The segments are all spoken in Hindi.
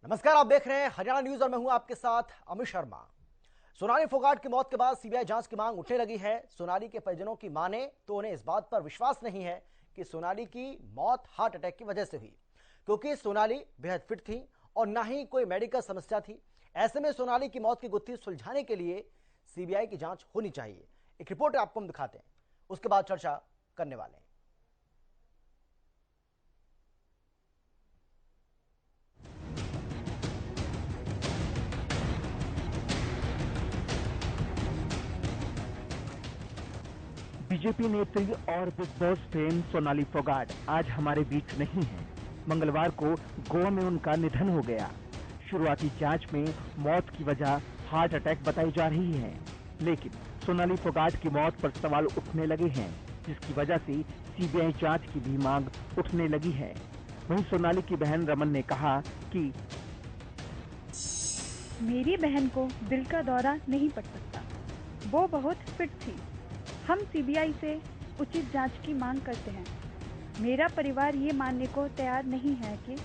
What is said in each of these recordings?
नमस्कार, आप देख रहे हैं हरियाणा न्यूज और मैं हूं आपके साथ अमित शर्मा। सोनाली फोगाट की मौत के बाद सीबीआई जांच की मांग उठने लगी है। सोनाली के परिजनों की माने तो उन्हें इस बात पर विश्वास नहीं है कि सोनाली की मौत हार्ट अटैक की वजह से हुई, क्योंकि सोनाली बेहद फिट थी और ना ही कोई मेडिकल समस्या थी। ऐसे में सोनाली की मौत की गुत्थी सुलझाने के लिए सीबीआई की जांच होनी चाहिए। एक रिपोर्ट आपको हम दिखाते हैं, उसके बाद चर्चा करने वाले हैं। बीजेपी नेत्री और big boss fame Sonali Phogat आज हमारे बीच नहीं है। मंगलवार को गोवा में उनका निधन हो गया। शुरुआती जांच में मौत की वजह हार्ट अटैक बताई जा रही है, लेकिन सोनाली फोगाट की मौत पर सवाल उठने लगे हैं, जिसकी वजह से सीबीआई जांच की भी मांग उठने लगी है। वहीं सोनाली की बहन रमन ने कहा कि मेरी बहन को दिल का दौरा नहीं पड़ सकता। वो बहुत फिट थी। हम सीबीआई से उचित जांच की मांग करते हैं। मेरा परिवार ये मानने को तैयार नहीं है कि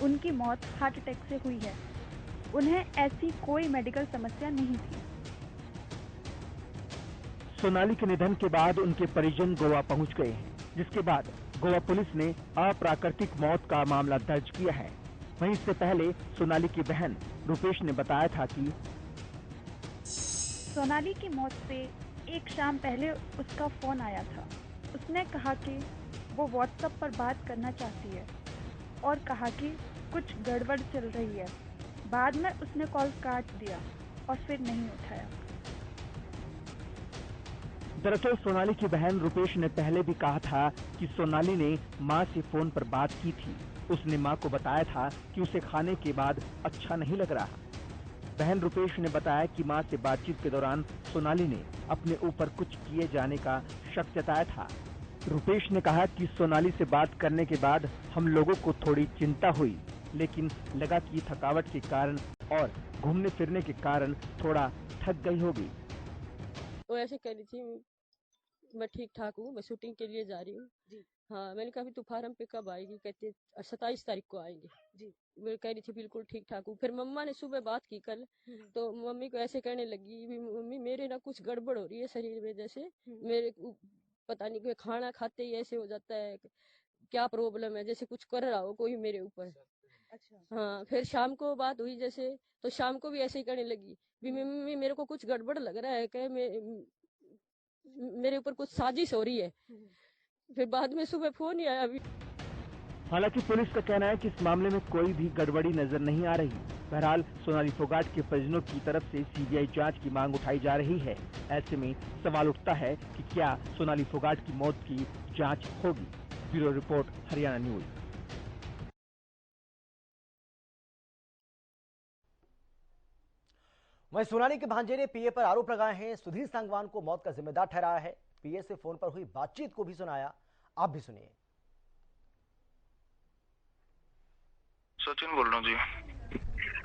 उनकी मौत हार्ट अटैक से हुई है। उन्हें ऐसी कोई मेडिकल समस्या नहीं थी। सोनाली के निधन के बाद उनके परिजन गोवा पहुंच गए हैं, जिसके बाद गोवा पुलिस ने अप्राकृतिक मौत का मामला दर्ज किया है। वहीं इससे पहले सोनाली की बहन रूपेश ने बताया था कि सोनाली की मौत से एक शाम पहले उसका फोन आया था। उसने कहा कि वो व्हाट्सएप पर बात करना चाहती है और कहा कि कुछ गड़बड़ चल रही है। बाद में उसने कॉल काट दिया और फिर नहीं उठाया। दरअसल सोनाली की बहन रूपेश ने पहले भी कहा था कि सोनाली ने मां से फोन पर बात की थी। उसने मां को बताया था कि उसे खाने के बाद अच्छा नहीं लग रहा। बहन रूपेश ने बताया कि मां से बातचीत के दौरान सोनाली ने अपने ऊपर कुछ किए जाने का शक जताया था। रूपेश ने कहा कि सोनाली से बात करने के बाद हम लोगों को थोड़ी चिंता हुई, लेकिन लगा कि थकावट के कारण और घूमने फिरने के कारण थोड़ा थक गई होगी। वो ऐसे कह रही थी, मैं ठीक ठाक हूँ, मैं शूटिंग के लिए जा रही हूँ जी। हाँ, मैंने कहा तू फार्म पे कब आएगी? कहते 27 तारीख को आएंगे जी। मैं कह रही थी बिल्कुल ठीक ठाक हूँ। फिर मम्मा ने सुबह बात की कल, तो मम्मी को ऐसे कहने लगी भी मम्मी मेरे ना कुछ गड़बड़ हो रही है शरीर में, जैसे मेरे पता नहीं कोई खाना खाते ही ऐसे हो जाता है, क्या प्रॉब्लम है, जैसे कुछ कर रहा हो कोई मेरे ऊपर। अच्छा। हाँ, फिर शाम को बात हुई जैसे, तो शाम को भी ऐसे ही कहने लगी भी मम्मी मेरे को कुछ गड़बड़ लग रहा है, कह मेरे ऊपर कुछ साजिश हो रही है। फिर बाद में सुबह फोन ही आया अभी। हालांकि पुलिस का कहना है कि इस मामले में कोई भी गड़बड़ी नजर नहीं आ रही। बहरहाल सोनाली फोगाट के परिजनों की तरफ से सीबीआई जांच की मांग उठाई जा रही है। ऐसे में सवाल उठता है कि क्या सोनाली फोगाट की मौत की जांच होगी। Bureau report, Haryana news. वहीं सोनाली के भांजे ने पीए पर आरोप लगाए हैं। सुधीर सांगवान को मौत का जिम्मेदार ठहराया है। पीए से फोन पर हुई बातचीत को भी सुनाया, आप भी सुनिए। सचिन बोल रहा हूँ जी।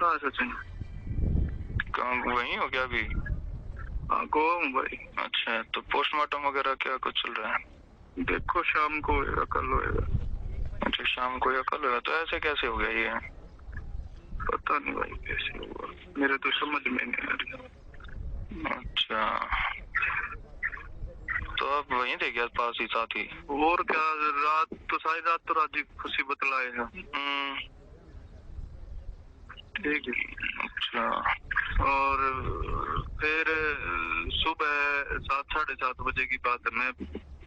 हाँ सचिन, कहाँ वहीं हो क्या अभी? हाँ गोवा हूँ भाई। अच्छा, तो पोस्टमार्टम वगैरह क्या कुछ चल रहा है? देखो शाम को होएगा, कल होएगा। अच्छा, शाम को या कल होएगा, तो ऐसे कैसे हो गया ये? पता नहीं भाई कैसे हुआ, मेरे तो समझ में नहीं आ रहा। अच्छा, तो आप वहीं थे क्या, पास ही साथ ही? और क्या, रात तो सारी रात तो राजी खुशी बतलाए हैं। ठीक है। अच्छा, और फिर सुबह 7-7:30 बजे की बात है, मैं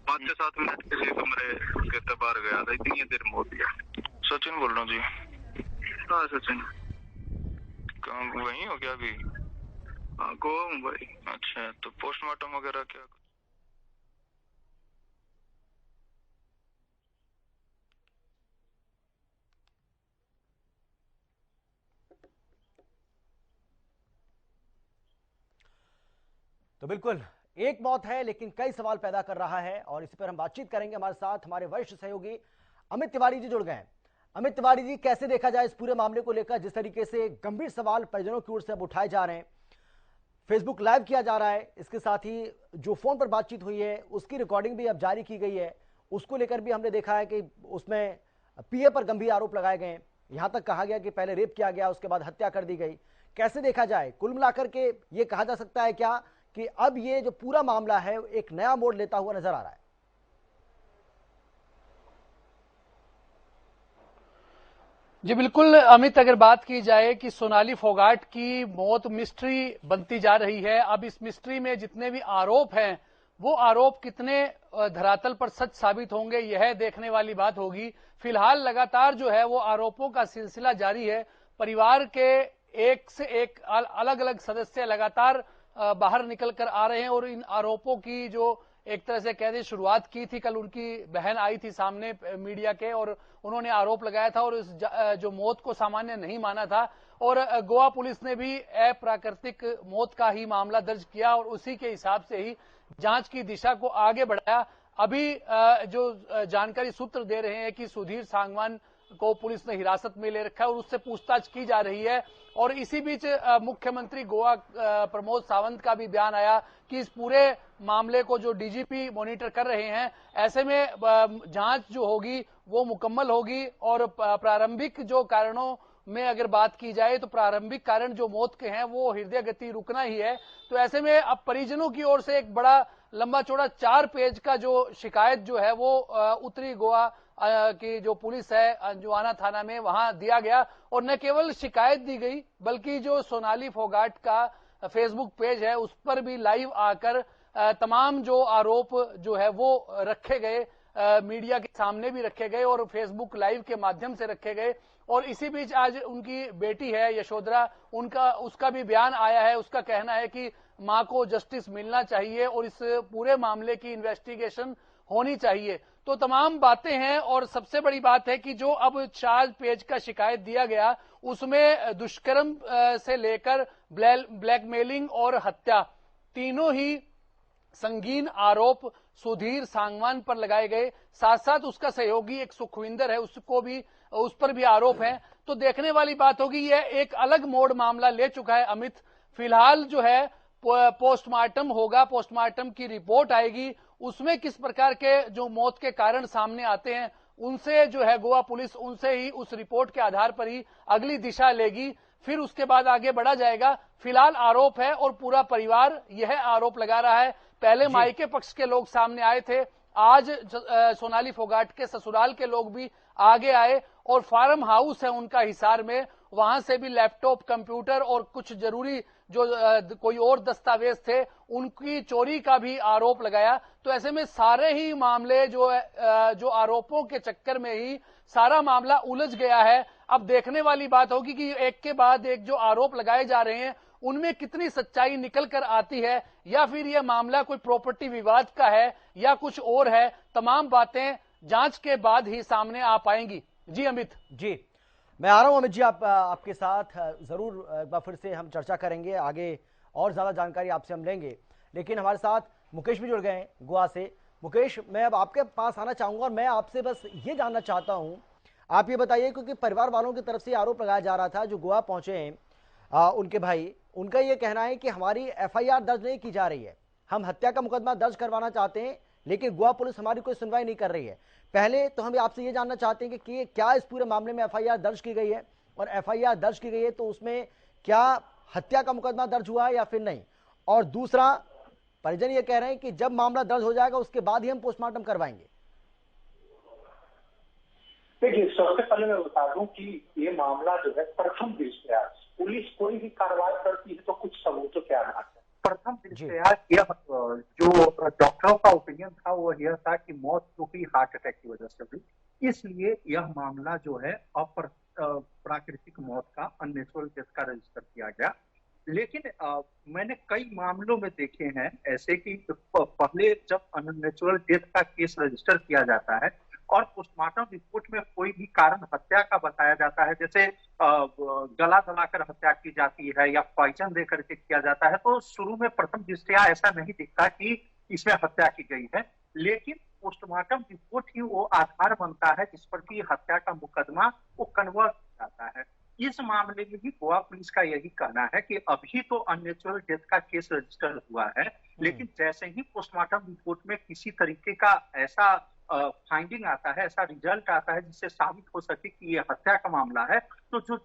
5 से 7 मिनट के लिए कमरे के बाहर गया था, इतनी देर में हो गया। सचिन बोल रहा हूँ जी। हाँ सचिन, कहाँ वहीं हो क्या अभी? हाँ गोवा हूँ भाई। अच्छा, तो पोस्टमार्टम वगैरह क्या? तो बिल्कुल एक मौत है, लेकिन कई सवाल पैदा कर रहा है और इसी पर हम बातचीत करेंगे। हमारे साथ हमारे वरिष्ठ सहयोगी अमित तिवारी जी जुड़ गए हैं। अमित तिवारी जी, कैसे देखा जाए इस पूरे मामले को लेकर, जिस तरीके से गंभीर सवाल परिजनों की ओर से अब उठाए जा रहे हैं, फेसबुक लाइव किया जा रहा है, इसके साथ ही जो फोन पर बातचीत हुई है उसकी रिकॉर्डिंग भी अब जारी की गई है, उसको लेकर भी हमने देखा है कि उसमें पीए पर गंभीर आरोप लगाए गए हैं। यहां तक कहा गया कि पहले रेप किया गया, उसके बाद हत्या कर दी गई। कैसे देखा जाए, कुल मिलाकर के ये कहा जा सकता है क्या कि अब ये जो पूरा मामला है एक नया मोड़ लेता हुआ नजर आ रहा है? जी बिल्कुल अमित, अगर बात की जाए कि सोनाली फोगाट की मौत मिस्ट्री बनती जा रही है। अब इस मिस्ट्री में जितने भी आरोप हैं वो आरोप कितने धरातल पर सच साबित होंगे, यह देखने वाली बात होगी। फिलहाल लगातार जो है वो आरोपों का सिलसिला जारी है। परिवार के एक से एक अलग अलग सदस्य लगातार बाहर निकल कर आ रहे हैं और इन आरोपों की जो एक तरह से कह दें शुरुआत की थी, कल उनकी बहन आई थी सामने मीडिया के और उन्होंने आरोप लगाया था और इस जो मौत को सामान्य नहीं माना था। और गोवा पुलिस ने भी अप्राकृतिक मौत का ही मामला दर्ज किया और उसी के हिसाब से ही जांच की दिशा को आगे बढ़ाया। अभी जो जानकारी सूत्र दे रहे हैं कि सुधीर सांगवान को पुलिस ने हिरासत में ले रखा है और उससे पूछताछ की जा रही है। और इसी बीच मुख्यमंत्री गोवा प्रमोद सावंत का भी बयान आया कि इस पूरे मामले को जो डीजीपी मॉनिटर कर रहे हैं, ऐसे में जांच जो होगी वो मुकम्मल होगी। और प्रारंभिक जो कारणों में अगर बात की जाए तो प्रारंभिक कारण जो मौत के हैं वो हृदय गति रुकना ही है। तो ऐसे में अब परिजनों की ओर से एक बड़ा लंबा चौड़ा 4 पेज का जो शिकायत जो है वो उत्तरी गोवा की जो पुलिस है अंजुआना थाना में वहां दिया गया। और न केवल शिकायत दी गई बल्कि जो सोनाली फोगाट का फेसबुक पेज है उस पर भी लाइव आकर तमाम जो आरोप जो है वो रखे गए, मीडिया के सामने भी रखे गए और फेसबुक लाइव के माध्यम से रखे गए। और इसी बीच आज उनकी बेटी है यशोधरा, उसका भी बयान आया है। उसका कहना है कि मां को जस्टिस मिलना चाहिए और इस पूरे मामले की इन्वेस्टिगेशन होनी चाहिए। तो तमाम बातें हैं और सबसे बड़ी बात है कि जो अब 4 पेज का शिकायत दिया गया उसमें दुष्कर्म से लेकर ब्लैकमेलिंग और हत्या तीनों ही संगीन आरोप सुधीर सांगवान पर लगाए गए। साथ साथ उसका सहयोगी एक सुखविंदर है, उस पर भी आरोप है। तो देखने वाली बात होगी, यह एक अलग मोड़ मामला ले चुका है अमित। फिलहाल जो है पोस्टमार्टम होगा, पोस्टमार्टम की रिपोर्ट आएगी, उसमें किस प्रकार के जो मौत के कारण सामने आते हैं उनसे जो है गोवा पुलिस उनसे ही उस रिपोर्ट के आधार पर ही अगली दिशा लेगी, फिर उसके बाद आगे बढ़ा जाएगा। फिलहाल आरोप है और पूरा परिवार यह आरोप लगा रहा है। पहले मायके पक्ष के लोग सामने आए थे, आज सोनाली फोगाट के ससुराल के लोग भी आगे आए और फार्म हाउस है उनका हिसार में, वहां से भी लैपटॉप, कंप्यूटर और कुछ जरूरी जो कोई और दस्तावेज थे उनकी चोरी का भी आरोप लगाया। तो ऐसे में सारे ही मामले जो आरोपों के चक्कर में ही सारा मामला उलझ गया है। अब देखने वाली बात होगी कि एक के बाद एक जो आरोप लगाए जा रहे हैं उनमें कितनी सच्चाई निकल कर आती है या फिर यह मामला कोई प्रॉपर्टी विवाद का है या कुछ और है। तमाम बातें जांच के बाद ही सामने आ पाएंगी। जी अमित। जी मैं आ रहा हूं अमित जी, आपके साथ जरूर एक बार फिर से हम चर्चा करेंगे, आगे और ज्यादा जानकारी आपसे हम लेंगे। लेकिन हमारे साथ मुकेश भी जुड़ गए हैं गोवा से। मुकेश, मैं अब आपके पास आना चाहूंगा और मैं आपसे बस ये जानना चाहता हूं, आप ये बताइए, क्योंकि परिवार वालों की तरफ से आरोप लगाया जा रहा था, जो गोवा पहुंचे हैं उनके भाई, उनका ये कहना है कि हमारी FIR दर्ज नहीं की जा रही है, हम हत्या का मुकदमा दर्ज करवाना चाहते हैं लेकिन गोवा पुलिस हमारी कोई सुनवाई नहीं कर रही है। पहले तो हम आपसे ये जानना चाहते हैं कि क्या इस पूरे मामले में FIR दर्ज की गई है, और FIR दर्ज की गई है तो उसमें क्या हत्या का मुकदमा दर्ज हुआ है या फिर नहीं। और दूसरा, परिजन ये कह रहे हैं कि जब मामला दर्ज हो जाएगा उसके बाद ही हम पोस्टमार्टम करवाएंगे। देखिए, सबसे पहले मैं बता दूं कि ये मामला जो है प्रथम दृष्टया पुलिस कोई भी कार्रवाई करती है तो कुछ सबूतों के आधार पर प्रथम दृष्टया यह जो डॉक्टरों का ओपिनियन था वो यह था कि मौत जो हुई हार्ट अटैक की वजह से हुई, इसलिए यह मामला जो है प्राकृतिक मौत का, अननेचुरल डेथ का रजिस्टर किया गया। लेकिन मैंने कई मामलों में देखे हैं ऐसे कि पहले जब अननेचुरल डेथ का केस रजिस्टर किया जाता है और पोस्टमार्टम रिपोर्ट में कोई भी कारण हत्या का बताया जाता है, जैसे गला दबाकर हत्या की जाती है या पॉइजन दे करके किया जाता है, तो शुरू में प्रथम दृष्टया ऐसा नहीं दिखता कि इसमें हत्या की गई है। लेकिन पोस्टमार्टम रिपोर्ट ही वो आधार बनता है जिस पर कि हत्या का मुकदमा वो कन्वर्ट हो जाता है। इस मामले में भी गोवा पुलिस का यही कहना है कि अभी तो अननेचुरल डेथ का केस रजिस्टर हुआ है, लेकिन जैसे ही पोस्टमार्टम रिपोर्ट में किसी तरीके का ऐसा फाइंडिंग आता है, ऐसा रिजल्ट आता है जिससे साबित हो सके कि ये हत्या का मामला है, तो जो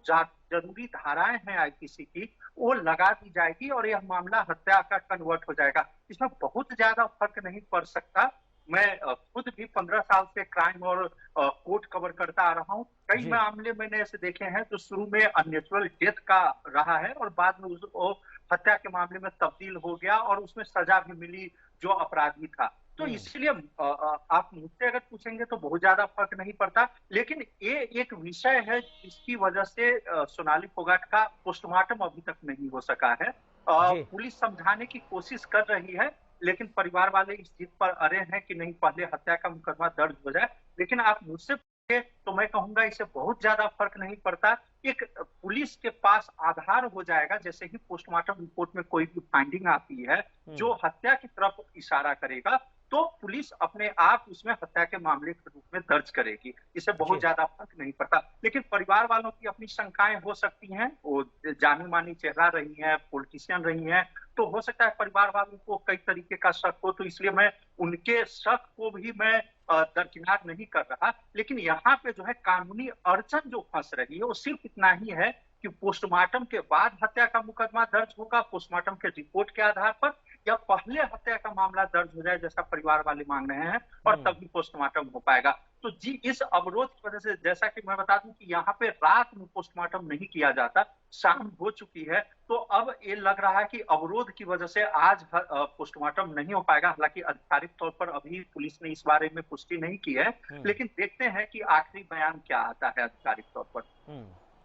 जरूरी धाराएं हैं आईपीसी की वो लगा दी जाएगी और यह मामला हत्या का कन्वर्ट हो जाएगा। इसमें बहुत ज्यादा फर्क नहीं पड़ सकता। मैं खुद भी 15 साल से क्राइम और कोर्ट कवर करता आ रहा हूँ। कई मामले मैंने ऐसे देखे हैं जो शुरू में अननेचुरल डेथ का रहा है और बाद में वो हत्या के मामले में तब्दील हो गया और उसमें सजा भी मिली जो अपराधी था। तो इसलिए आप मुझसे अगर पूछेंगे तो बहुत ज्यादा फर्क नहीं पड़ता, लेकिन ये एक विषय है जिसकी वजह से सोनाली फोगाट का पोस्टमार्टम अभी तक नहीं हो सका है। पुलिस समझाने की कोशिश कर रही है, लेकिन परिवार वाले इस जिद पर अड़े हैं कि नहीं, पहले हत्या का मुकदमा दर्ज हो जाए। लेकिन आप मुझसे पूछे तो मैं कहूंगा इससे बहुत ज्यादा फर्क नहीं पड़ता। एक पुलिस के पास आधार हो जाएगा, जैसे ही पोस्टमार्टम रिपोर्ट में कोई भी फाइंडिंग आती है जो हत्या की तरफ इशारा करेगा, तो पुलिस अपने आप उसमें हत्या के मामले के रूप में दर्ज करेगी। इससे बहुत ज्यादा फर्क नहीं पड़ता। लेकिन परिवार वालों की अपनी शंकाएं हो सकती हैं, वो जानी मानी चेहरा रही हैं, पॉलिटिशियन रही हैं, तो हो सकता है परिवार वालों को कई तरीके का शक हो, तो इसलिए मैं उनके शक को भी मैं दरकिनार नहीं कर रहा। लेकिन यहाँ पे जो है कानूनी अड़चन जो फंस रही है वो सिर्फ इतना ही है कि पोस्टमार्टम के बाद हत्या का मुकदमा दर्ज होगा, पोस्टमार्टम के रिपोर्ट के आधार पर, या पहले हत्या का मामला दर्ज हो जाए जैसा परिवार वाले मांग रहे हैं और तभी पोस्टमार्टम हो पाएगा। तो जी इस अवरोध की वजह से, जैसा कि मैं बता दूं कि यहाँ पे रात में पोस्टमार्टम नहीं किया जाता, शाम हो चुकी है, तो अब ये लग रहा है कि अवरोध की वजह से आज पोस्टमार्टम नहीं हो पाएगा। हालांकि आधिकारिक तौर पर अभी पुलिस ने इस बारे में पुष्टि नहीं की है, लेकिन देखते हैं कि आखिरी बयान क्या आता है आधिकारिक तौर पर।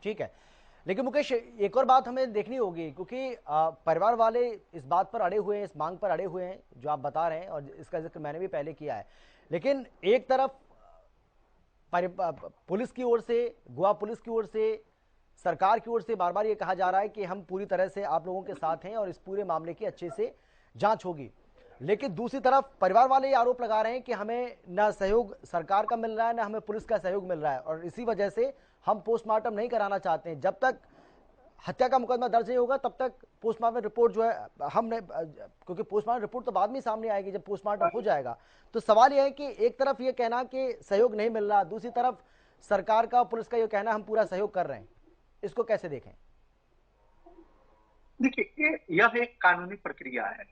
ठीक है, लेकिन मुकेश एक और बात हमें देखनी होगी, क्योंकि परिवार वाले इस बात पर अड़े हुए हैं, इस मांग पर अड़े हुए हैं जो आप बता रहे हैं, और इसका जिक्र मैंने भी पहले किया है। लेकिन एक तरफ पुलिस की ओर से, गोवा पुलिस की ओर से, सरकार की ओर से बार बार ये कहा जा रहा है कि हम पूरी तरह से आप लोगों के साथ हैं और इस पूरे मामले की अच्छे से जांच होगी। लेकिन दूसरी तरफ परिवार वाले ये आरोप लगा रहे हैं कि हमें न सहयोग सरकार का मिल रहा है, न हमें पुलिस का सहयोग मिल रहा है, और इसी वजह से हम पोस्टमार्टम नहीं कराना चाहते हैं। जब तक हत्या का मुकदमा दर्ज नहीं होगा तब तक पोस्टमार्टम रिपोर्ट जो है हमने, क्योंकि पोस्टमार्टम रिपोर्ट तो बाद में सामने आएगी जब पोस्टमार्टम हो जाएगा। तो सवाल यह है कि एक तरफ ये कहना कि सहयोग नहीं मिल रहा, दूसरी तरफ सरकार का पुलिस का ये कहना हम पूरा सहयोग कर रहे हैं, इसको कैसे देखें? देखिए यह एक कानूनी प्रक्रिया है।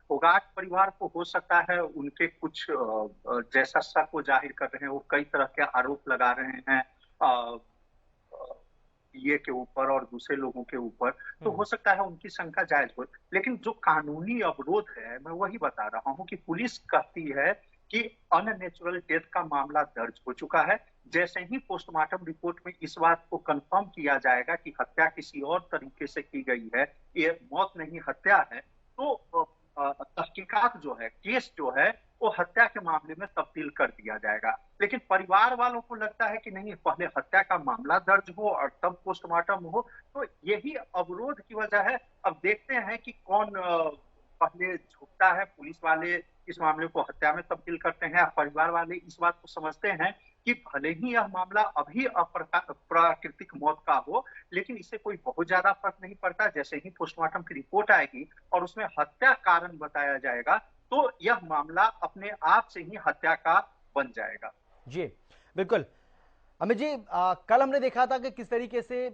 फोगाट परिवार को हो सकता है उनके कुछ जैसा शक को जाहिर कर रहे हैं, वो कई तरह के आरोप लगा रहे हैं ये के ऊपर और दूसरे लोगों के ऊपर, तो हो सकता है उनकी शंका जायज हो। लेकिन जो कानूनी अवरोध है मैं वही बता रहा हूं कि पुलिस कहती है कि अननेचुरल डेथ का मामला दर्ज हो चुका है। जैसे ही पोस्टमार्टम रिपोर्ट में इस बात को कंफर्म किया जाएगा कि हत्या किसी और तरीके से की गई है, ये मौत नहीं हत्या है, तो तहकीकात जो है, केस जो है वो हत्या के मामले में तब्दील कर दिया जाएगा। लेकिन परिवार वालों को लगता है कि नहीं, पहले हत्या का मामला दर्ज हो और तब पोस्टमार्टम हो। तो यही अवरोध की वजह है। अब देखते हैं कि कौन पहले झुकता है। पुलिस वाले इस मामले को हत्या में तब्दील करते हैं, परिवार वाले इस बात को समझते हैं कि भले ही यह मामला अभी प्राकृतिक मौत का हो, लेकिन इससे कोई बहुत ज्यादा फर्क नहीं पड़ता। जैसे ही पोस्टमार्टम की रिपोर्ट आएगी और उसमें हत्या कारण बताया जाएगा, तो यह मामला अपने आप से ही हत्या का बन जाएगा। जी बिल्कुल। अमित जी, कल हमने देखा था कि किस तरीके से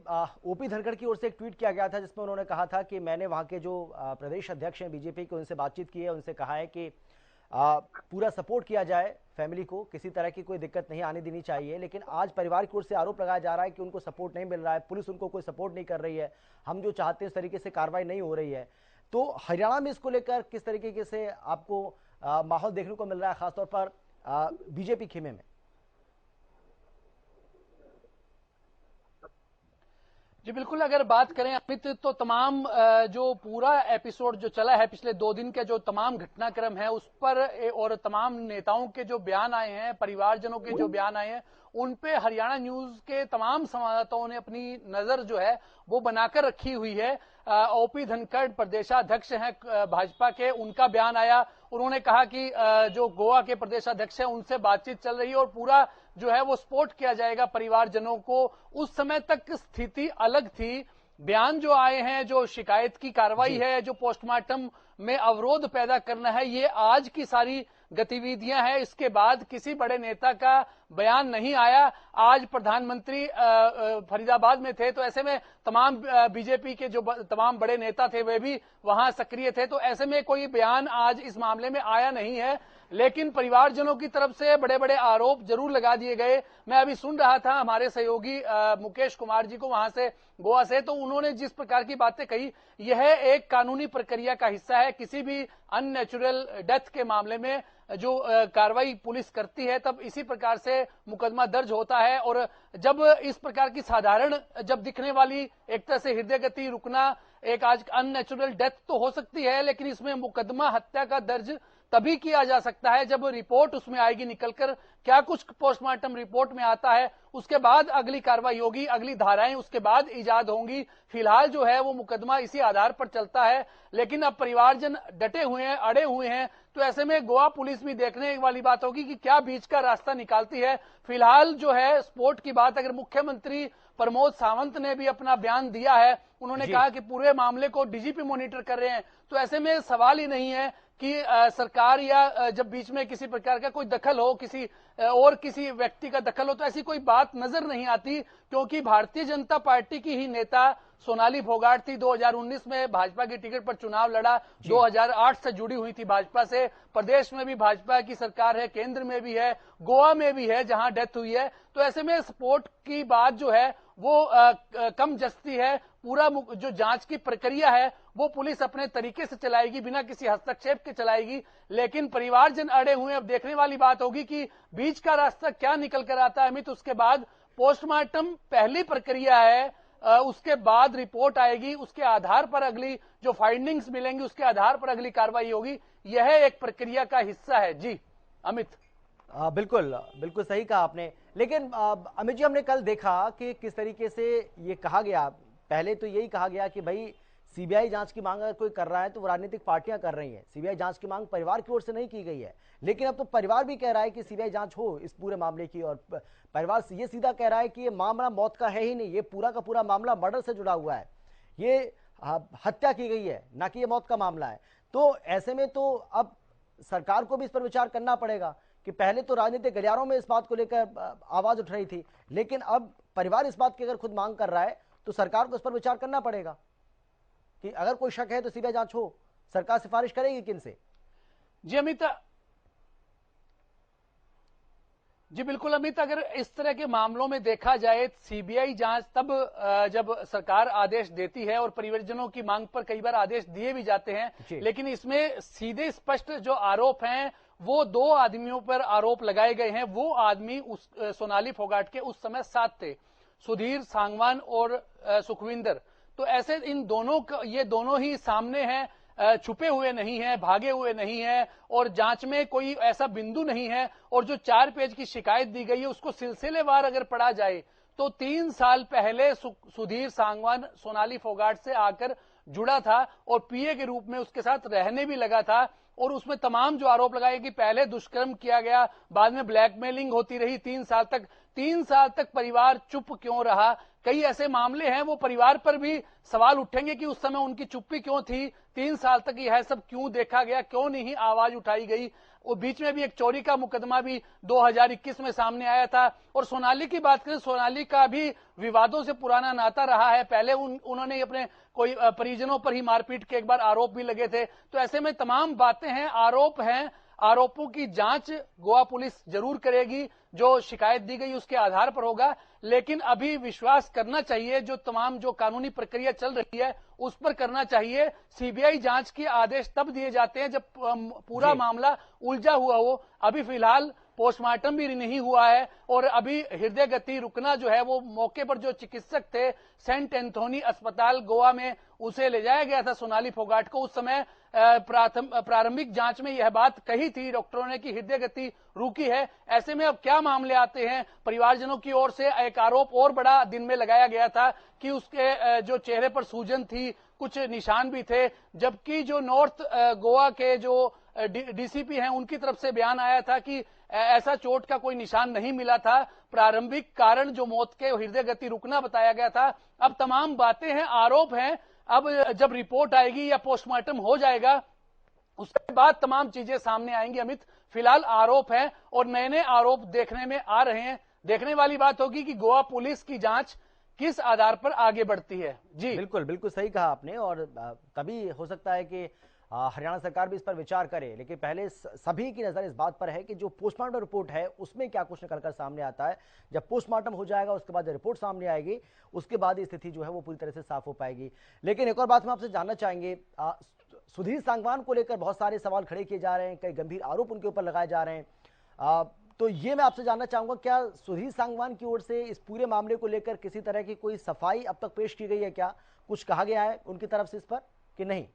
ओपी धनखड़ की ओर से एक ट्वीट किया गया था जिसमें उन्होंने कहा था कि मैंने वहां के जो प्रदेश अध्यक्ष हैं बीजेपी के, उनसे बातचीत की है, उनसे कहा है कि पूरा सपोर्ट किया जाए फैमिली को, किसी तरह की कोई दिक्कत नहीं आने देनी चाहिए। लेकिन आज परिवार की ओर से आरोप लगाया जा रहा है कि उनको सपोर्ट नहीं मिल रहा है, पुलिस उनको कोई सपोर्ट नहीं कर रही है, हम जो चाहते हैं उस तरीके से कार्रवाई नहीं हो रही है। तो हरियाणा में इसको लेकर किस तरीके से आपको माहौल देखने को मिल रहा है, खासतौर पर बीजेपी खेमे में? जी बिल्कुल, अगर बात करें अमित, तो तमाम जो पूरा एपिसोड जो चला है पिछले 2 दिन के जो तमाम घटनाक्रम है उस पर और तमाम नेताओं के जो बयान आए हैं, परिवारजनों के जो बयान आए हैं, उन पे हरियाणा न्यूज के तमाम संवाददाताओं ने अपनी नजर जो है वो बनाकर रखी हुई है। ओपी धनखड़ प्रदेशाध्यक्ष हैं भाजपा के, उनका बयान आया। उन्होंने कहा कि जो गोवा के प्रदेशाध्यक्ष हैं उनसे बातचीत चल रही है और पूरा जो है वो सपोर्ट किया जाएगा परिवारजनों को। उस समय तक स्थिति अलग थी। बयान जो आए हैं, जो शिकायत की कार्रवाई है, जो पोस्टमार्टम में अवरोध पैदा करना है, ये आज की सारी गतिविधियां हैं, इसके बाद किसी बड़े नेता का बयान नहीं आया। आज प्रधानमंत्री फरीदाबाद में थे, तो ऐसे में तमाम बीजेपी के जो तमाम बड़े नेता थे वे भी वहां सक्रिय थे, तो ऐसे में कोई बयान आज इस मामले में आया नहीं है। लेकिन परिवारजनों की तरफ से बड़े बड़े आरोप जरूर लगा दिए गए। मैं अभी सुन रहा था हमारे सहयोगी मुकेश कुमार जी को वहां से गोवा से, तो उन्होंने जिस प्रकार की बातें कही, यह एक कानूनी प्रक्रिया का हिस्सा है। किसी भी अननेचुरल डेथ के मामले में जो कार्रवाई पुलिस करती है तब इसी प्रकार से मुकदमा दर्ज होता है, और जब इस प्रकार की साधारण जब दिखने वाली एक तरह से हृदय गति रुकना एक आज अननेचुरल डेथ तो हो सकती है, लेकिन इसमें मुकदमा हत्या का दर्ज तभी किया जा सकता है जब रिपोर्ट उसमें आएगी निकलकर, क्या कुछ पोस्टमार्टम रिपोर्ट में आता है, उसके बाद अगली कार्रवाई होगी, अगली धाराएं उसके बाद इजाद होंगी। फिलहाल जो है वो मुकदमा इसी आधार पर चलता है, लेकिन अब परिवारजन डटे हुए हैं, अड़े हुए हैं, तो ऐसे में गोवा पुलिस भी देखने वाली बात होगी कि क्या बीच का रास्ता निकालती है। फिलहाल जो है स्पोर्ट की बात, अगर मुख्यमंत्री प्रमोद सावंत ने भी अपना बयान दिया है, उन्होंने कहा कि पूरे मामले को डीजीपी मॉनिटर कर रहे हैं, तो ऐसे में सवाल ही नहीं है कि सरकार या जब बीच में किसी प्रकार का कोई दखल हो, किसी और किसी व्यक्ति का दखल हो, तो ऐसी कोई बात नजर नहीं आती, क्योंकि भारतीय जनता पार्टी की ही नेता सोनाली फोगाट थी। 2019 में भाजपा की टिकट पर चुनाव लड़ा, 2008 से जुड़ी हुई थी भाजपा से, प्रदेश में भी भाजपा की सरकार है, केंद्र में भी है, गोवा में भी है जहां डेथ हुई है, तो ऐसे में स्पोर्ट की बात जो है वो कम जस्ती है। पूरा जो जांच की प्रक्रिया है वो पुलिस अपने तरीके से चलाएगी, बिना किसी हस्तक्षेप के चलाएगी, लेकिन परिवारजन अड़े हुए। अब देखने वाली बात होगी कि बीच का रास्ता क्या निकल कर आता है अमित। उसके बाद पोस्टमार्टम पहली प्रक्रिया है, उसके बाद रिपोर्ट आएगी, उसके आधार पर अगली जो फाइंडिंग्स मिलेंगी उसके आधार पर अगली कार्रवाई होगी। यह एक प्रक्रिया का हिस्सा है। जी अमित। बिल्कुल बिल्कुल सही कहा आपने, लेकिन अमित जी हमने कल देखा कि किस तरीके से ये कहा गया, पहले तो यही कहा गया कि भाई सीबीआई जांच की मांग अगर कोई कर रहा है तो वो राजनीतिक पार्टियां कर रही हैं, सीबीआई जांच की मांग परिवार की ओर से नहीं की गई है। लेकिन अब तो परिवार भी कह रहा है कि सीबीआई जांच हो इस पूरे मामले की, और परिवार ये सीधा कह रहा है कि ये मामला मौत का है ही नहीं, ये पूरा का पूरा मामला मर्डर से जुड़ा हुआ है, ये हत्या की गई है, ना कि ये मौत का मामला है। तो ऐसे में तो अब सरकार को भी इस पर विचार करना पड़ेगा कि पहले तो राजनीतिक गलियारों में इस बात को लेकर आवाज उठ रही थी, लेकिन अब परिवार इस बात की अगर खुद मांग कर रहा है तो सरकार को इस पर विचार करना पड़ेगा कि अगर कोई शक है तो सीबीआई जांच हो। सरकार सिफारिश करेगी किन से? जी अमित, जी बिल्कुल अमित, अगर इस तरह के मामलों में देखा जाए सीबीआई जांच तब जब सरकार आदेश देती है, और परिवारजनों की मांग पर कई बार आदेश दिए भी जाते हैं, लेकिन इसमें सीधे स्पष्ट जो आरोप हैं वो दो आदमियों पर आरोप लगाए गए हैं। वो आदमी उस सोनाली फोगाट के उस समय साथ थे, सुधीर सांगवान और सुखविंदर। तो ऐसे इन दोनों ये दोनों ही सामने हैं, छुपे हुए नहीं है, भागे हुए नहीं है, और जांच में कोई ऐसा बिंदु नहीं है। और जो 4 पेज की शिकायत दी गई है उसको सिलसिलेवार अगर पढ़ा जाए तो 3 साल पहले सुधीर सांगवान सोनाली फोगाट से आकर जुड़ा था और पीए के रूप में उसके साथ रहने भी लगा था, और उसमें तमाम जो आरोप लगाए कि पहले दुष्कर्म किया गया, बाद में ब्लैकमेलिंग होती रही 3 साल तक। 3 साल तक परिवार चुप क्यों रहा? कई ऐसे मामले हैं वो परिवार पर भी सवाल उठेंगे कि उस समय उनकी चुप्पी क्यों थी, 3 साल तक यह सब क्यों देखा गया, क्यों नहीं आवाज उठाई गई। और बीच में भी एक चोरी का मुकदमा भी 2021 में सामने आया था। और सोनाली की बात करें, सोनाली का भी विवादों से पुराना नाता रहा है, पहले उन्होंने अपने कोई परिजनों पर ही मारपीट के एक बार आरोप भी लगे थे। तो ऐसे में तमाम बातें हैं, आरोप हैं, आरोपों की जांच गोवा पुलिस जरूर करेगी, जो शिकायत दी गई उसके आधार पर होगा। लेकिन अभी विश्वास करना चाहिए, जो तमाम जो कानूनी प्रक्रिया चल रही है उस पर करना चाहिए। सीबीआई जांच के आदेश तब दिए जाते हैं जब पूरा मामला उलझा हुआ हो। अभी फिलहाल पोस्टमार्टम भी नहीं हुआ है, और अभी हृदय गति रुकना जो है वो मौके पर जो चिकित्सक थे सेंट एंथोनी अस्पताल गोवा में, उसे ले जाया गया था सोनाली फोगाट को। उस समय प्रारंभिक जांच में यह बात कही थी डॉक्टरों ने कि हृदय गति रुकी है। ऐसे में अब क्या मामले आते हैं? परिवारजनों की ओर से एक आरोप और बड़ा दिन में लगाया गया था कि उसके जो चेहरे पर सूजन थी, कुछ निशान भी थे, जबकि जो नॉर्थ गोवा के जो डीसीपी हैं उनकी तरफ से बयान आया था कि ऐसा चोट का कोई निशान नहीं मिला था। प्रारंभिक कारण जो मौत के हृदय गति रुकना बताया गया था। अब तमाम बातें हैं, आरोप हैं, अब जब रिपोर्ट आएगी या पोस्टमार्टम हो जाएगा उसके बाद तमाम चीजें सामने आएंगी अमित। फिलहाल आरोप है और नए नए आरोप देखने में आ रहे हैं। देखने वाली बात होगी कि गोवा पुलिस की जांच किस आधार पर आगे बढ़ती है। जी बिल्कुल बिल्कुल सही कहा आपने, और तभी हो सकता है कि हरियाणा सरकार भी इस पर विचार करे, लेकिन पहले सभी की नजर इस बात पर है कि जो पोस्टमार्टम रिपोर्ट है उसमें क्या कुछ निकलकर सामने आता है। जब पोस्टमार्टम हो जाएगा उसके बाद रिपोर्ट सामने आएगी, उसके बाद स्थिति जो है वो पूरी तरह से साफ हो पाएगी। लेकिन एक और बात हम आपसे जानना चाहेंगे, सुधीर सांगवान को लेकर बहुत सारे सवाल खड़े किए जा रहे हैं, कई गंभीर आरोप उनके ऊपर लगाए जा रहे हैं। तो ये मैं आपसे जानना चाहूंगा, क्या सुधीर सांगवान की ओर से इस पूरे मामले को लेकर किसी तरह की कोई सफाई अब तक पेश की गई है? क्या कुछ कहा गया है उनकी तरफ से इस पर कि नहीं?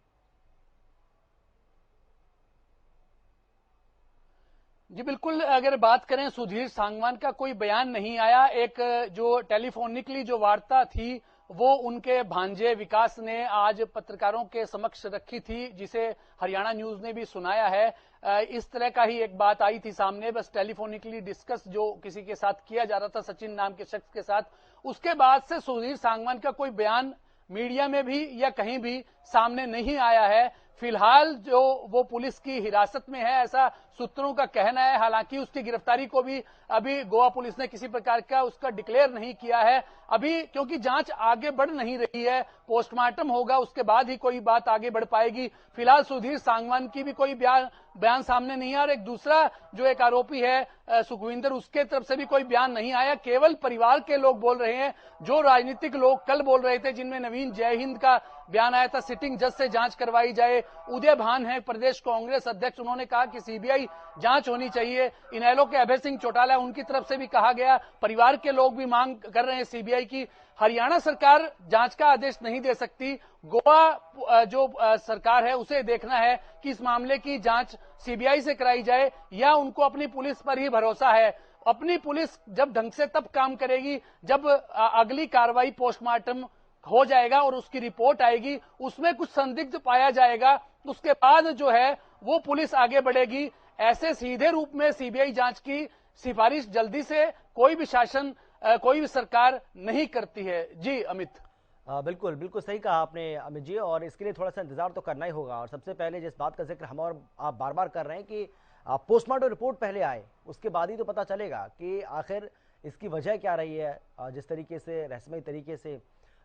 जी बिल्कुल, अगर बात करें सुधीर सांगवान का कोई बयान नहीं आया। एक जो टेलीफोनिकली जो वार्ता थी वो उनके भांजे विकास ने आज पत्रकारों के समक्ष रखी थी, जिसे हरियाणा न्यूज ने भी सुनाया है। इस तरह का ही एक बात आई थी सामने, बस टेलीफोनिकली डिस्कस जो किसी के साथ किया जा रहा था, सचिन नाम के शख्स के साथ। उसके बाद से सुधीर सांगवान का कोई बयान मीडिया में भी या कहीं भी सामने नहीं आया है। फिलहाल जो वो पुलिस की हिरासत में है ऐसा सूत्रों का कहना है। हालांकि उसकी गिरफ्तारी को भी अभी गोवा पुलिस ने किसी प्रकार का उसका डिक्लेयर नहीं किया है अभी, क्योंकि जांच आगे बढ़ नहीं रही है। पोस्टमार्टम होगा उसके बाद ही कोई बात आगे बढ़ पाएगी। फिलहाल सुधीर सांगवान की भी कोई बयान सामने नहीं आया, और एक दूसरा जो एक आरोपी है सुखविंदर, उसके तरफ से भी कोई बयान नहीं आया। केवल परिवार के लोग बोल रहे हैं, जो राजनीतिक लोग कल बोल रहे थे, जिनमें नवीन जय हिंद का बयान आया था, सिटिंग जज से जांच करवाई जाए। उदय भान है प्रदेश कांग्रेस अध्यक्ष, उन्होंने कहा कि सीबीआई जांच होनी चाहिए। इनेलो के अभय सिंह चौटाला, उनकी तरफ से भी कहा गया। परिवार के लोग भी मांग कर रहे हैं सीबीआई की। हरियाणा सरकार जांच का आदेश नहीं दे सकती, गोवा जो सरकार है उसे देखना है कि इस मामले की जांच सीबीआई से कराई जाए या उनको अपनी पुलिस पर ही भरोसा है। अपनी पुलिस जब ढंग से तब काम करेगी जब अगली कार्रवाई पोस्टमार्टम हो जाएगा और उसकी रिपोर्ट आएगी, उसमें कुछ संदिग्ध पाया जाएगा, उसके बाद जो है वो पुलिस आगे बढ़ेगी। ऐसे सीधे रूप में सीबीआई जांच की सिफारिश जल्दी से कोई भी शासन कोई भी सरकार नहीं करती है। जी अमित। बिल्कुल बिल्कुल सही कहा आपने अमित जी, और इसके लिए थोड़ा सा इंतजार तो करना ही होगा। और सबसे पहले जिस बात का जिक्र हम और आप बार बार कर रहे हैं कि पोस्टमार्टम रिपोर्ट पहले आए, उसके बाद ही तो पता चलेगा कि आखिर इसकी वजह क्या रही है। जिस तरीके से रहस्यमयी तरीके से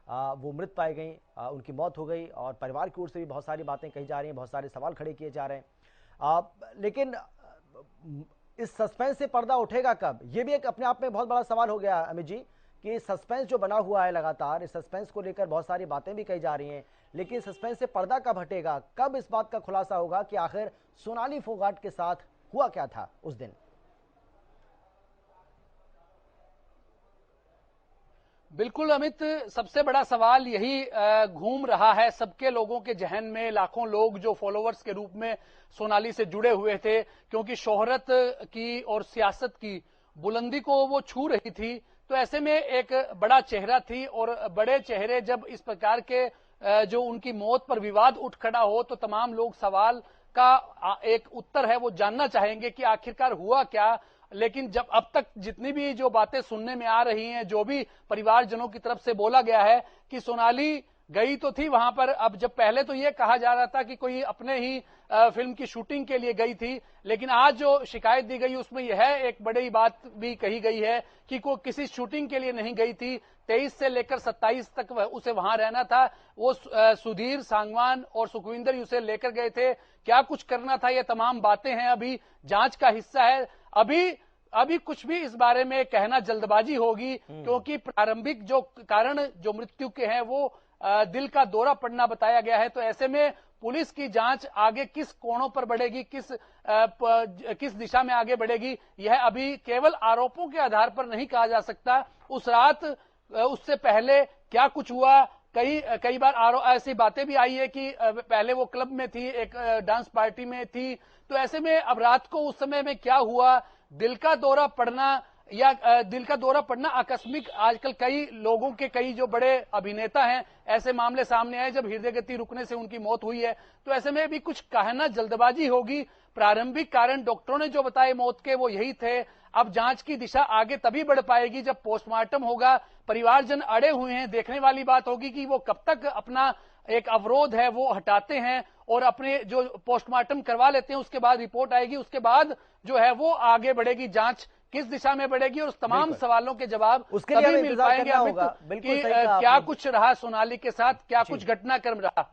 वो मृत पाई गई, उनकी मौत हो गई, और परिवार की ओर से भी बहुत सारी बातें कही जा रही हैं, बहुत सारे सवाल खड़े किए जा रहे हैं। लेकिन इस सस्पेंस से पर्दा उठेगा कब, ये भी एक अपने आप में बहुत बड़ा सवाल हो गया अमित जी, कि सस्पेंस जो बना हुआ है लगातार, इस सस्पेंस को लेकर बहुत सारी बातें भी कही जा रही हैं, लेकिन सस्पेंस से पर्दा कब हटेगा, कब इस बात का खुलासा होगा कि आखिर सोनाली फोगाट के साथ हुआ क्या था उस दिन? बिल्कुल अमित, सबसे बड़ा सवाल यही घूम रहा है सबके लोगों के जहन में। लाखों लोग जो फॉलोअर्स के रूप में सोनाली से जुड़े हुए थे, क्योंकि शोहरत की और सियासत की बुलंदी को वो छू रही थी, तो ऐसे में एक बड़ा चेहरा थी, और बड़े चेहरे जब इस प्रकार के जो उनकी मौत पर विवाद उठ खड़ा हो, तो तमाम लोग सवाल का एक उत्तर है वो जानना चाहेंगे कि आखिरकार हुआ क्या। लेकिन जब अब तक जितनी भी जो बातें सुनने में आ रही हैं, जो भी परिवारजनों की तरफ से बोला गया है कि सोनाली गई तो थी वहां पर। अब जब पहले तो ये कहा जा रहा था कि कोई अपने ही फिल्म की शूटिंग के लिए गई थी, लेकिन आज जो शिकायत दी गई उसमें यह एक बड़ी बात भी कही गई है कि कोई किसी शूटिंग के लिए नहीं गई थी। 23 से लेकर 27 तक उसे वहां रहना था। वो सुधीर सांगवान और सुखविंदर उसे लेकर गए थे। क्या कुछ करना था, ये तमाम बातें हैं, अभी जांच का हिस्सा है। अभी कुछ भी इस बारे में कहना जल्दबाजी होगी, क्योंकि प्रारंभिक जो कारण जो मृत्यु के हैं वो दिल का दौरा पड़ना बताया गया है। तो ऐसे में पुलिस की जांच आगे किस कोणों पर बढ़ेगी, किस दिशा में आगे बढ़ेगी, यह अभी केवल आरोपों के आधार पर नहीं कहा जा सकता। उस रात उससे पहले क्या कुछ हुआ, कई बार ऐसी बातें भी आई है कि पहले वो क्लब में थी, एक डांस पार्टी में थी। तो ऐसे में अब रात को उस समय में क्या हुआ, दिल का दौरा पड़ना या दिल का दौरा पड़ना आकस्मिक, आजकल कई लोगों के कई जो बड़े अभिनेता हैं ऐसे मामले सामने आए जब हृदय गति रुकने से उनकी मौत हुई है। तो ऐसे में भी कुछ कहना जल्दबाजी होगी। प्रारंभिक कारण डॉक्टरों ने जो बताए मौत के वो यही थे। अब जांच की दिशा आगे तभी बढ़ पाएगी जब पोस्टमार्टम होगा। परिवारजन अड़े हुए हैं, देखने वाली बात होगी कि वो कब तक अपना एक अवरोध है वो हटाते हैं और अपने जो पोस्टमार्टम करवा लेते हैं, उसके बाद रिपोर्ट आएगी, उसके बाद जो है वो आगे बढ़ेगी, जांच किस दिशा में बढ़ेगी और उस तमाम सवालों के जवाब उसके लिए तभी मिल पाएंगे होगा। कि क्या कुछ रहा सोनाली के साथ, क्या कुछ घटनाक्रम रहा।